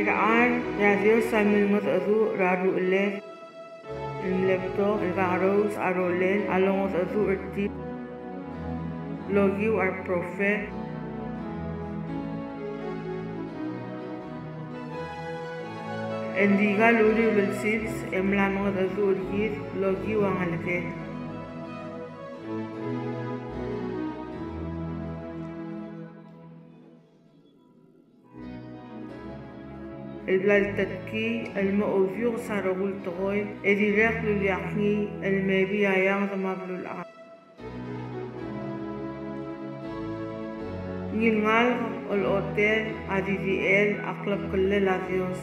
Iraan, radio sambil ngotadu raru ulet, laptop, garos, arolen, along ngotadu erti, logi war prophet. Endiga luri ulsibs, emla ngotadu urgit, logi wangalket. البلالتكي المؤوفيغ سارغول تغوي إدراك لليقني المبيع يغضم بالعام نيلغال الأوتيل ADDL أقلب كل لافيوس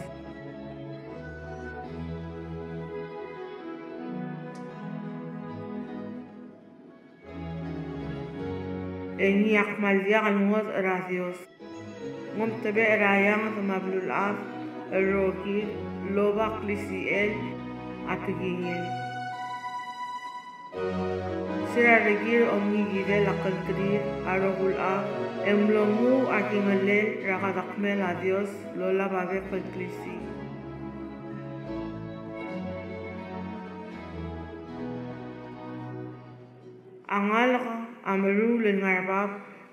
إني أقمل يغل موز رافيوس ممتبع رايان ثم بالعام الروكي لوبا كليسيال أتجيين سرا رجير أمي جيدا لقل ترير أروغل أملومو أكيماليل رغا دقمل أديوس لولا بابي قل كليسي أنغالغ أمرو للغرباب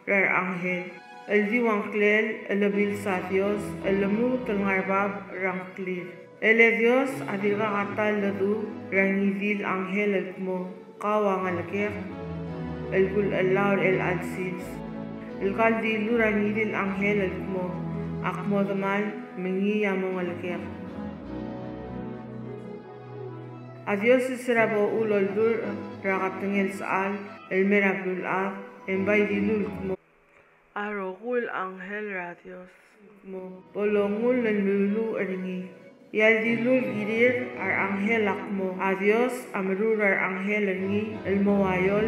رار أنغيل El Diwanklel, el Bil Sadios, el Mut el Ngarbab Ranklir. El Dios adiga atal ledu rangivil angel el Kmo, Kawang al Kir, el Gul el Laur el Alsis. El Kaldilu rangivil angel el Kmo, Akmodamal, Mingi Yamong al Kir. Adios Srabo uloldur ragatengel Saal, el Merabul Ab, en Baidilul Kmo. Arogul Angel Radios mo bolongul lulu eringi yaldilul girir ar Angel akmo adios amrur ar Angel eringi el moayol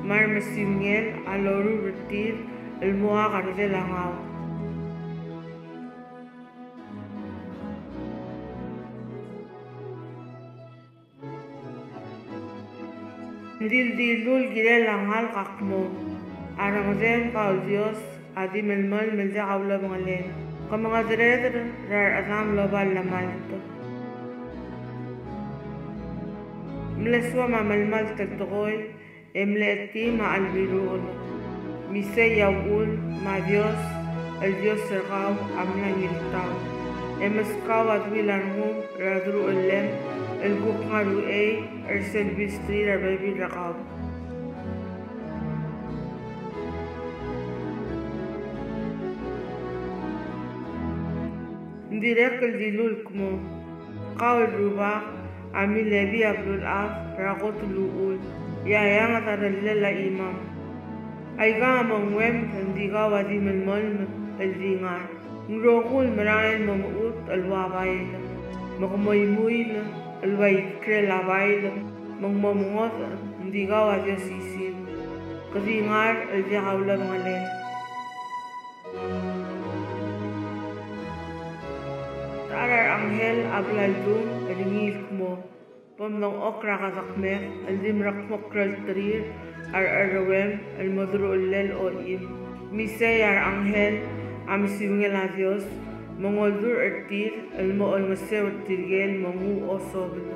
mar mesimngel aloru retir el moa garde langaw dilul girir langal kakmo Arangzen kau Dios adi melmal melja awla bangalen. Kamanga dredr rar azam lobal lamalto. Mleswa ma melmal tertoy emleti ma albirul. Mise yawul ma Dios el Dios sergau amna yiltau. Emeskaw adwilanhum radru elem el gukngaru ersel bistri rababi rakaw. Direct el dilul kmo qawl ruba ami lebi abdul af ragot luul ya yang ataralla imam aiga mongwem ndiga wadi melmol el dingar ngrogul marail mamut el wabail magmoymuil el waikre labail mongmomongot ndiga wadi sisin kadingar el jahawla ngalen Arar Angel ablaldu ringil kmo pomnong okra kazakmek aldimrak mokral trir ar arwem el modru ullel oim misay ar Angel amisimngel adios mongoldur ertir el mool masew tirgel mongu osoblo